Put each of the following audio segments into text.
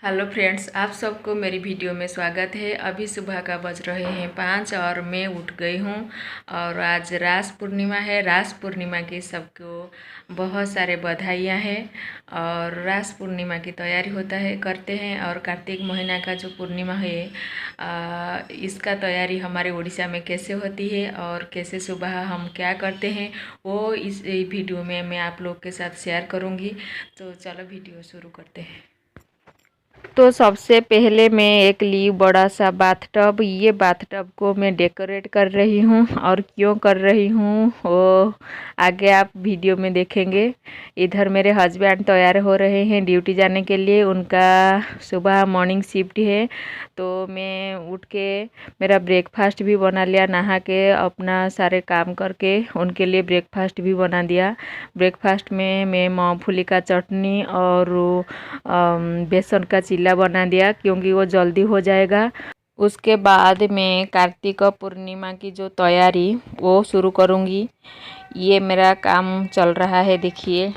Hello friends, आप सबको मेरी वीडियो में स्वागत है। अभी सुबह का बज रहे हैं 5 और मैं उठ गई हूँ। और आज रास पूर्णिमा है। रास पूर्णिमा की सबको बहुत सारे बधाइयाँ हैं। और रास पूर्णिमा की तैयारी होता है करते हैं। और कार्तिक महीना का जो पूर्णिमा है इसका तैयारी हमारे उड़ीसा में कैसे होती है और कैसे सुबह हम क्या करते हैं वो इस वीडियो में मैं आप लोग के साथ शेयर करूँगी। तो चलो वीडियो शुरू करते हैं। तो सबसे पहले मैं एक ली बड़ा सा बाथटब। ये बाथटब को मैं डेकोरेट कर रही हूँ और क्यों कर रही हूँ वो आगे आप वीडियो में देखेंगे। इधर मेरे हस्बैंड तैयार हो रहे हैं ड्यूटी जाने के लिए। उनका सुबह मॉर्निंग शिफ्ट है। तो मैं उठ के मेरा ब्रेकफास्ट भी बना लिया, नहा के अपना सारे काम करके उनके लिए ब्रेकफास्ट भी बना दिया। ब्रेकफास्ट में मैं मूंगफली का चटनी और बेसन का चिल्ला बना दिया क्योंकि वो जल्दी हो जाएगा। उसके बाद मैं कार्तिक पूर्णिमा की जो तैयारी वो शुरू करूँगी। ये मेरा काम चल रहा है देखिए।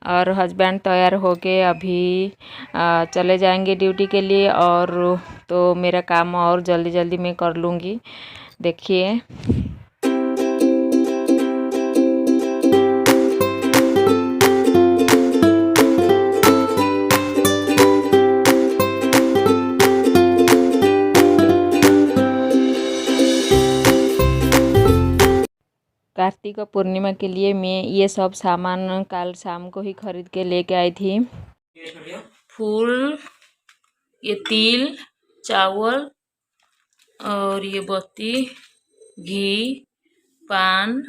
और हस्बैंड तैयार होके अभी चले जाएंगे ड्यूटी के लिए। और तो मेरा काम और जल्दी जल्दी मैं कर लूँगी। देखिए कार्तिक पूर्णिमा के लिए मैं ये सब सामान कल शाम को ही खरीद के लेके आई थी। फूल, ये तिल, चावल और ये बत्ती, घी, पान,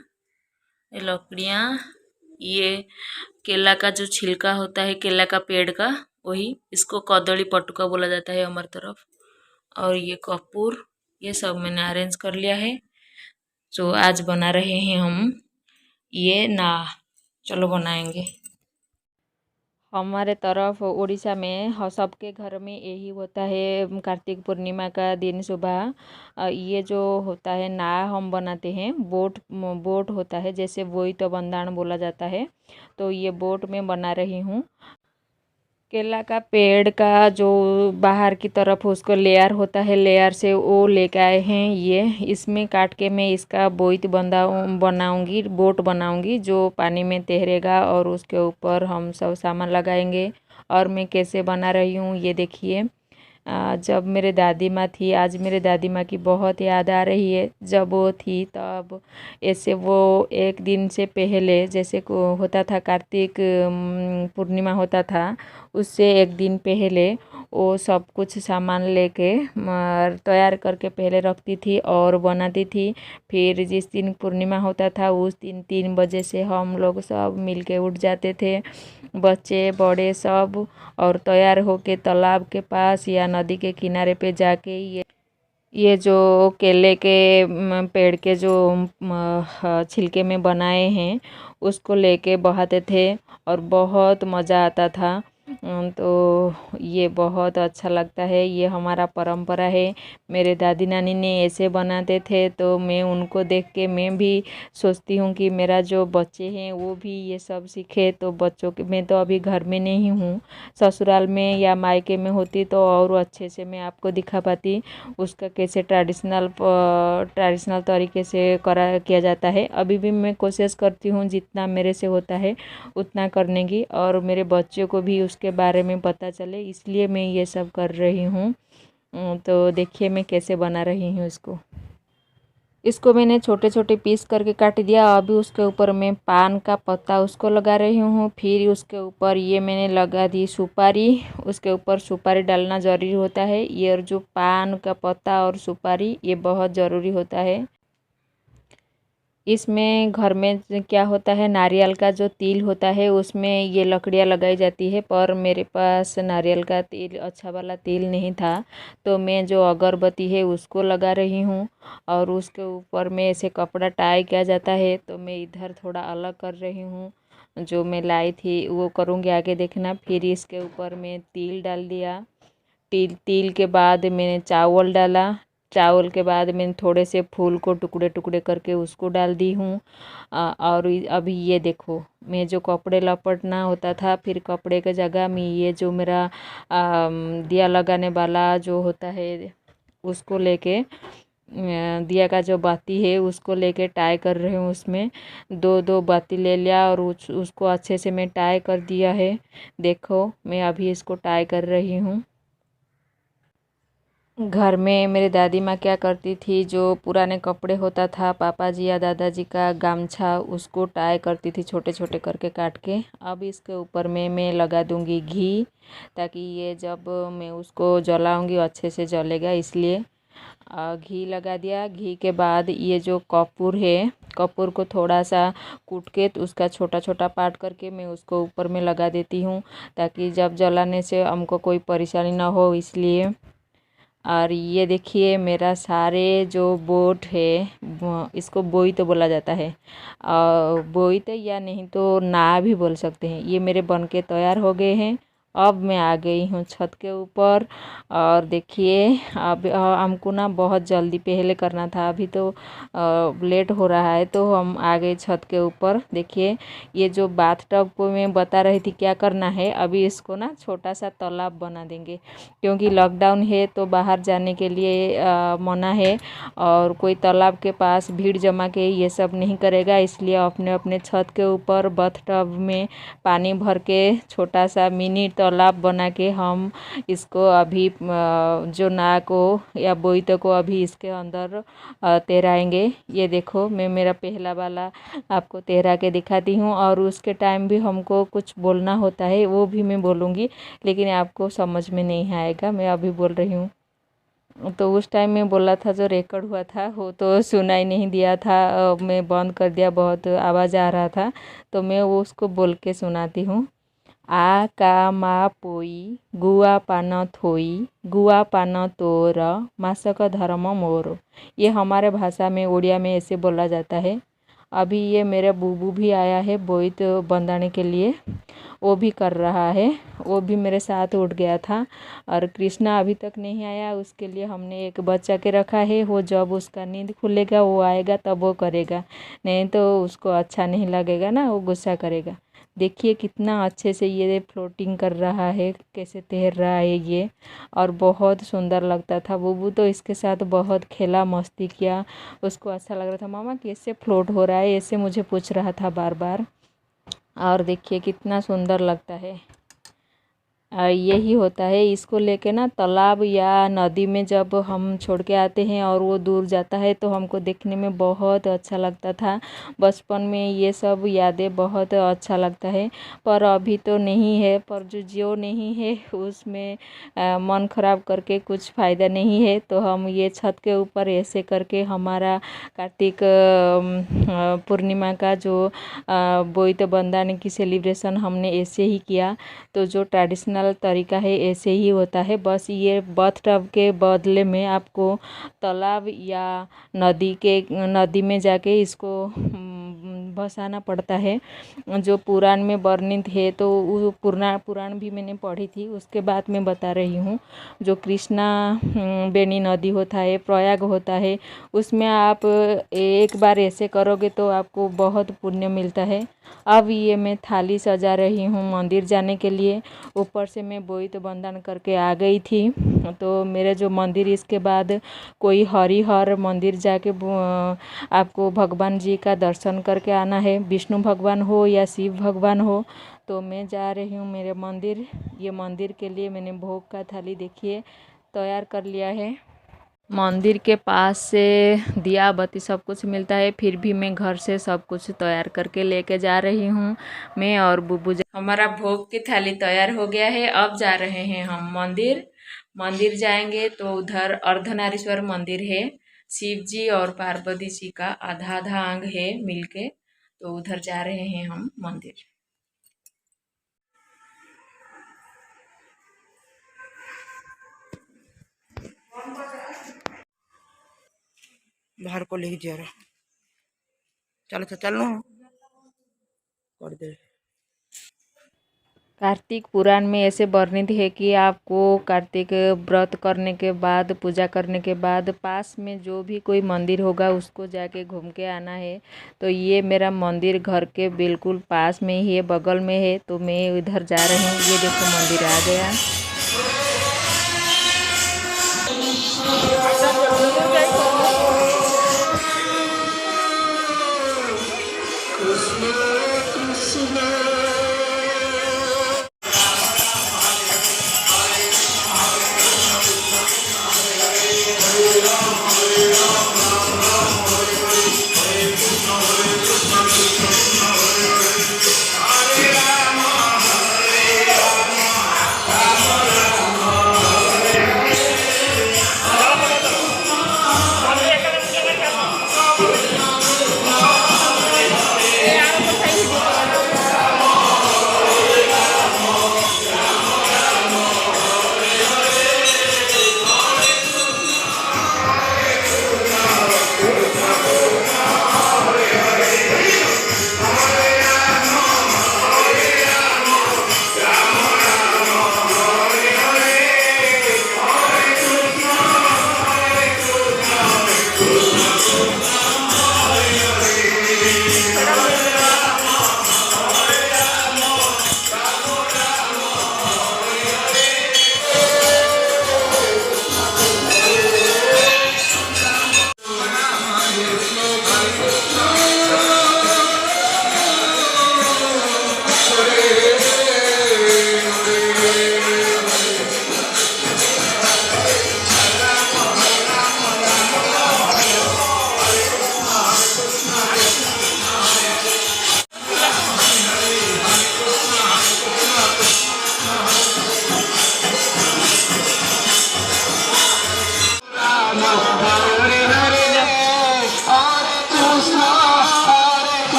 ये लकड़ियाँ, ये केला का जो छिलका होता है केला का पेड़ का वही, इसको कदली पटुका बोला जाता है हमारी तरफ। और ये कपूर, ये सब मैंने अरेंज कर लिया है। तो आज बना रहे हैं हम ये ना। चलो बनाएंगे। हमारे तरफ उड़ीसा में सबके घर में यही होता है। कार्तिक पूर्णिमा का दिन सुबह ये जो होता है ना हम बनाते हैं। बोट बोट होता है, जैसे वही तो बंदान बोला जाता है। तो ये बोट में बना रही हूँ। केला का पेड़ का जो बाहर की तरफ उसको लेयर होता है, लेयर से वो लेके आए हैं। ये इसमें काट के मैं इसका बोइत बनाऊंगी, बोट बनाऊंगी जो पानी में तैरेगा। और उसके ऊपर हम सब सामान लगाएंगे। और मैं कैसे बना रही हूँ ये देखिए। जब मेरे दादी माँ थी, आज मेरे दादी माँ की बहुत याद आ रही है। जब वो थी तब ऐसे वो एक दिन से पहले जैसे को होता था कार्तिक पूर्णिमा होता था, उससे एक दिन पहले वो सब कुछ सामान लेके तैयार करके पहले रखती थी और बनाती थी। फिर जिस दिन पूर्णिमा होता था उस दिन 3 बजे से हम लोग सब मिलके उठ जाते थे, बच्चे बड़े सब। और तैयार होके तालाब के पास या नदी के किनारे पे जाके ये जो केले के पेड़ के जो छिलके में बनाए हैं उसको लेके बहाते थे और बहुत मज़ा आता था। तो ये बहुत अच्छा लगता है। ये हमारा परंपरा है। मेरे दादी नानी ने ऐसे बनाते थे तो मैं उनको देख के मैं भी सोचती हूँ कि मेरा जो बच्चे हैं वो भी ये सब सीखे। तो बच्चों के मैं तो अभी घर में नहीं हूँ, ससुराल में या मायके में होती तो और अच्छे से मैं आपको दिखा पाती उसका कैसे ट्रेडिशनल तरीके से किया जाता है। अभी भी मैं कोशिश करती हूँ जितना मेरे से होता है उतना करने की, और मेरे बच्चों को भी उसके बारे में पता चले, इसलिए मैं ये सब कर रही हूँ। तो देखिए मैं कैसे बना रही हूँ इसको मैंने छोटे छोटे पीस करके काट दिया। अभी उसके ऊपर मैं पान का पत्ता उसको लगा रही हूँ। फिर उसके ऊपर ये मैंने लगा दी सुपारी। उसके ऊपर सुपारी डालना ज़रूरी होता है। ये और जो पान का पत्ता और सुपारी ये बहुत ज़रूरी होता है। इसमें घर में क्या होता है, नारियल का जो तिल होता है उसमें ये लकड़ियाँ लगाई जाती है। पर मेरे पास नारियल का तिल अच्छा वाला तिल नहीं था तो मैं जो अगरबत्ती है उसको लगा रही हूँ। और उसके ऊपर में ऐसे कपड़ा टाई किया जाता है तो मैं इधर थोड़ा अलग कर रही हूँ। जो मैं लाई थी वो करूँगी आगे देखना। फिर इसके ऊपर मैं तिल डाल दिया। तिल के बाद मैंने चावल डाला। चावल के बाद मैंने थोड़े से फूल को टुकड़े टुकड़े करके उसको डाल दी हूँ। और अभी ये देखो, मैं जो कपड़े लपेटना होता था, फिर कपड़े के जगह में ये जो मेरा दिया लगाने वाला जो होता है उसको लेके दिया का जो बाती है उसको लेके टाई कर रही हूँ। उसमें दो दो बाती ले लिया और उसको अच्छे से मैं टाई कर दिया है। देखो मैं अभी इसको टाई कर रही हूँ। घर में मेरी दादी माँ क्या करती थी, जो पुराने कपड़े होता था पापा जी या दादाजी का गामछा, उसको टाई करती थी छोटे छोटे करके काट के। अब इसके ऊपर में मैं लगा दूंगी घी, ताकि ये जब मैं उसको जलाऊंगी अच्छे से जलेगा, इसलिए घी लगा दिया। घी के बाद ये जो कपूर है, कपूर को थोड़ा सा कूट के तो उसका छोटा छोटा पार्ट करके मैं उसको ऊपर में लगा देती हूँ, ताकि जब जलाने से हमको कोई परेशानी ना हो, इसलिए। और ये देखिए मेरा सारे जो बोट है, इसको बोईत बोला जाता है, बोईत या नहीं तो ना भी बोल सकते हैं, ये मेरे बन के तैयार हो गए हैं। अब मैं आ गई हूँ छत के ऊपर। और देखिए अब हमको ना बहुत जल्दी पहले करना था, अभी तो लेट हो रहा है, तो हम आ गए छत के ऊपर। देखिए ये जो बाथ टब को मैं बता रही थी क्या करना है, अभी इसको ना छोटा सा तालाब बना देंगे, क्योंकि लॉकडाउन है तो बाहर जाने के लिए मना है, और कोई तालाब के पास भीड़ जमा के ये सब नहीं करेगा, इसलिए अपने अपने छत के ऊपर बाथ टब में पानी भर के छोटा सा मिनी तालाब बना के हम इसको अभी जो नाव को या बोईत को अभी इसके अंदर तैराएंगे। ये देखो मैं मेरा पहला वाला आपको तैरा के दिखाती हूँ, और उसके टाइम भी हमको कुछ बोलना होता है, वो भी मैं बोलूँगी, लेकिन आपको समझ में नहीं आएगा, मैं अभी बोल रही हूँ। तो उस टाइम में बोला था, जो रिकॉर्ड हुआ था वो तो सुनाई नहीं दिया था, मैं बंद कर दिया, बहुत आवाज़ आ रहा था, तो मैं वो उसको बोल के सुनाती हूँ। आ का मा पोई गुआ पान थोई, गुआ पान तोर मासक धर्म मोर। ये हमारे भाषा में, उड़िया में ऐसे बोला जाता है। अभी ये मेरा बूबू भी आया है बोईत बंधाने के लिए, वो भी कर रहा है, वो भी मेरे साथ उठ गया था। और कृष्णा अभी तक नहीं आया, उसके लिए हमने एक बच्चा के रखा है, वो जब उसका नींद खुलेगा वो आएगा तब वो करेगा, नहीं तो उसको अच्छा नहीं लगेगा ना, वो गुस्सा करेगा। देखिए कितना अच्छे से ये फ्लोटिंग कर रहा है, कैसे तैर रहा है ये, और बहुत सुंदर लगता था। बुबू तो इसके साथ बहुत खेला, मस्ती किया, उसको अच्छा लग रहा था। मामा कैसे फ्लोट हो रहा है, ऐसे मुझे पूछ रहा था बार बार। और देखिए कितना सुंदर लगता है। यही होता है, इसको लेके ना तालाब या नदी में जब हम छोड़ के आते हैं और वो दूर जाता है, तो हमको देखने में बहुत अच्छा लगता था। बचपन में ये सब यादें बहुत अच्छा लगता है, पर अभी तो नहीं है। पर जो नहीं है उसमें मन खराब करके कुछ फ़ायदा नहीं है, तो हम ये छत के ऊपर ऐसे करके हमारा कार्तिक पूर्णिमा का जो बोईत बंदाने की सेलिब्रेशन हमने ऐसे ही किया। तो जो ट्रेडिशनल तरीका है ऐसे ही होता है, बस ये बाथ टब के बदले में आपको तालाब या नदी में जाके इसको भसाना पड़ता है। जो पुराण में वर्णित है, तो वो पुराण भी मैंने पढ़ी थी, उसके बाद मैं बता रही हूँ। जो कृष्णा बेनी नदी होता है, प्रयाग होता है, उसमें आप एक बार ऐसे करोगे तो आपको बहुत पुण्य मिलता है। अब ये मैं थाली सजा रही हूँ मंदिर जाने के लिए। ऊपर से मैं बोईत बंधन करके आ गई थी, तो मेरे जो मंदिर, इसके बाद कोई हरिहर मंदिर जाके आपको भगवान जी का दर्शन करके आना है, विष्णु भगवान हो या शिव भगवान हो। तो मैं जा रही हूँ मेरे मंदिर। ये मंदिर के लिए मैंने भोग का थाली देखिए तैयार कर लिया है। मंदिर के पास से दिया बत्ती सब कुछ मिलता है, फिर भी मैं घर से सब कुछ तैयार करके लेके जा रही हूँ। मैं और बुब्बू हमारा भोग की थाली तैयार हो गया है। अब जा रहे हैं हम मंदिर। मंदिर जाएंगे तो उधर अर्धनारीश्वर मंदिर है, शिव जी और पार्वती जी का आधा आधा अंग है मिलके, तो उधर जा रहे हैं हम मंदिर। बाहर को लेके जा रहा, चलो तो चलो कर दे। कार्तिक पुराण में ऐसे वर्णित है कि आपको कार्तिक व्रत करने के बाद, पूजा करने के बाद पास में जो भी कोई मंदिर होगा उसको जाके घूम के आना है। तो ये मेरा मंदिर घर के बिल्कुल पास में ही है, बगल में है, तो मैं इधर जा रही हूँ। ये देखो मंदिर आ गया।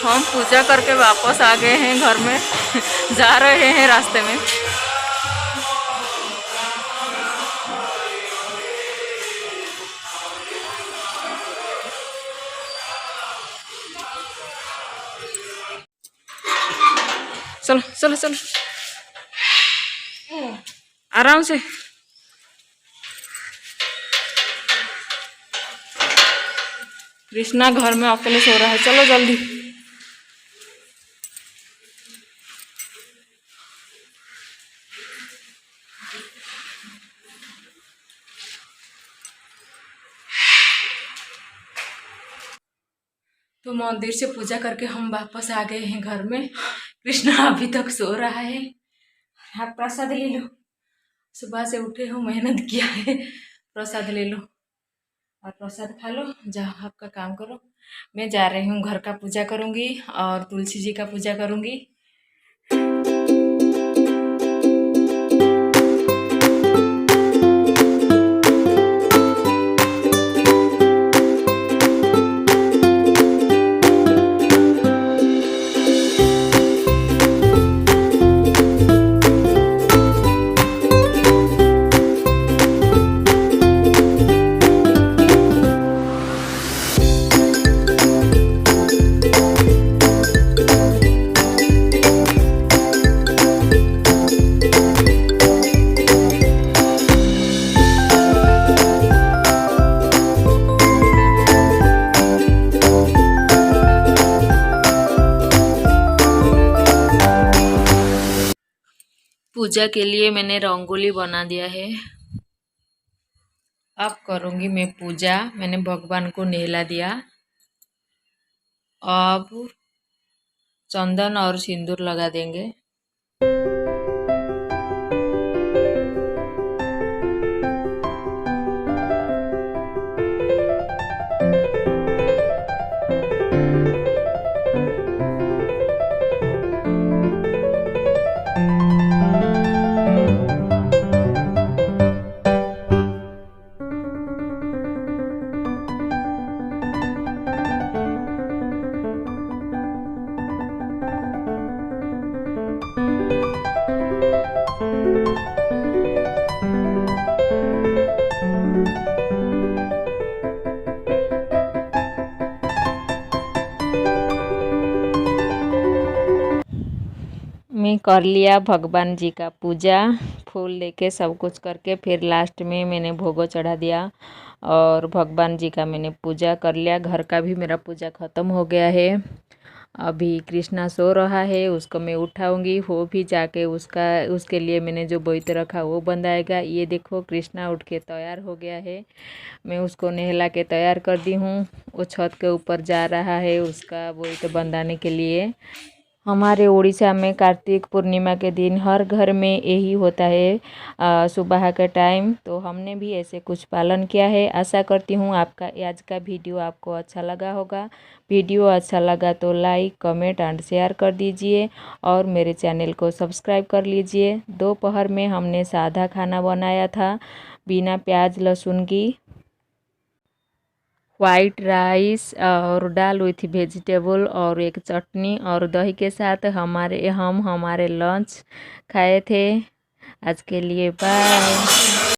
हम पूजा करके वापस आ गए हैं घर में। जा रहे हैं रास्ते में। चलो चलो चलो, आराम से। कृष्णा घर में अकेले सो रहा है, चलो जल्दी। तो मंदिर से पूजा करके हम वापस आ गए हैं घर में। कृष्णा अभी तक सो रहा है। आप प्रसाद ले लो, सुबह से उठे हो, मेहनत किया है। प्रसाद ले लो और प्रसाद खा लो, जाओ आपका काम करो। मैं जा रही हूँ, घर का पूजा करूँगी और तुलसी जी का पूजा करूँगी। पूजा के लिए मैंने रंगोली बना दिया है। अब करूँगी मैं पूजा। मैंने भगवान को नहला दिया। अब चंदन और सिंदूर लगा देंगे। मैं कर लिया भगवान जी का पूजा, फूल लेके सब कुछ करके फिर लास्ट में मैंने भोगो चढ़ा दिया और भगवान जी का मैंने पूजा कर लिया। घर का भी मेरा पूजा ख़त्म हो गया है। अभी कृष्णा सो रहा है, उसको मैं उठाऊंगी, वो भी जाके उसके लिए मैंने जो बोईत रखा वो बंधाएगा। ये देखो कृष्णा उठ के तैयार हो गया है, मैं उसको नहला के तैयार कर दी हूँ। वो छत के ऊपर जा रहा है उसका बोईत बंधाने के लिए। हमारे उड़ीसा में कार्तिक पूर्णिमा के दिन हर घर में यही होता है सुबह के टाइम। तो हमने भी ऐसे कुछ पालन किया है। आशा करती हूँ आपका आज का वीडियो आपको अच्छा लगा होगा। वीडियो अच्छा लगा तो लाइक कमेंट एंड शेयर कर दीजिए और मेरे चैनल को सब्सक्राइब कर लीजिए। दोपहर में हमने सादा खाना बनाया था बिना प्याज लहसुन की, वाइट राइस और दाल विथ वेजिटेबल और एक चटनी और दही के साथ हमारे लंच खाए थे। आज के लिए बाय।